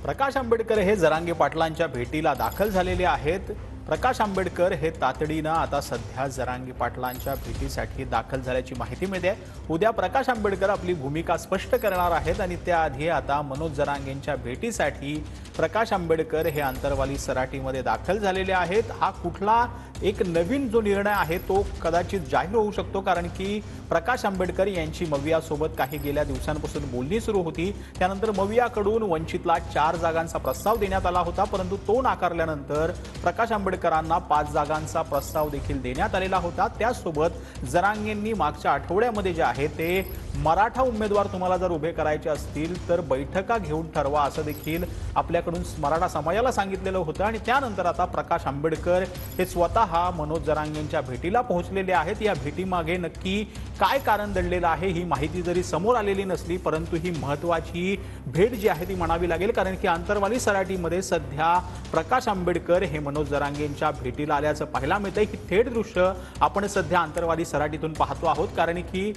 प्रकाश आंबेडकर हे जरांगे पाटलांच्या भेटीला दाखल झालेले आहेत। प्रकाश आंबेडकर हे तातडीने आता सध्या जरांगे पाटलांच्या भेटीसाठी दाखल झाल्याची माहिती मिळते। उद्या प्रकाश आंबेडकर आपली भूमिका स्पष्ट करणार आहेत आणि त्याआधी आता मनोज जरांगेंच्या भेटीसाठी प्रकाश आंबेडकर हे अंतरवाली सराटीमध्ये दाखल झालेले आहेत। हा कुठला एक नवीन जो निर्णय आहे तो कदाचित जाहीर होऊ शकतो, कारण की प्रकाश आंबेडकर यांची मवियासोबत काही गेल्या दिवसांपासून बोलणी सुरू होती। त्यानंतर मवियाकडून वंचितला 4 जागांचा प्रस्ताव देण्यात आला होता, परंतु तो नाकारल्यानंतर प्रकाश आंबेडकरांना 5 जागांचा प्रस्ताव देखील देण्यात आलेला होता। त्यासोबत जरांगेंनी मागच्या आठवड्यामध्ये जे आहे ते मराठा उमेदवार तुम्हाला जर उभे करायचे असतील तर बैठका घेऊन ठरवा असं देखील आपल्याकडून मराठा समाजाला सांगितलेलं होतं। आणि त्यानंतर आता प्रकाश आंबेडकर हे स्वतः मनोज जरांगेंच्या भेटीला पोहोचलेले आहेत। या भेटीमागे नक्की काय कारण दडलेलं आहे ही माहिती जरी समोर आलेली नसली, परंतु ही महत्त्वाची भेट जी आहे ती म्हणावी लागेल, कारण की अंतरवाली सराटीमध्ये सध्या प्रकाश आंबेडकर हे मनोज जरांगेंच्या भेटीला आल्याचं पाहायला मिळतंय। ही थेट दृश्य आपण सध्या अंतरवाली सराटीतून पाहतो आहोत, कारण की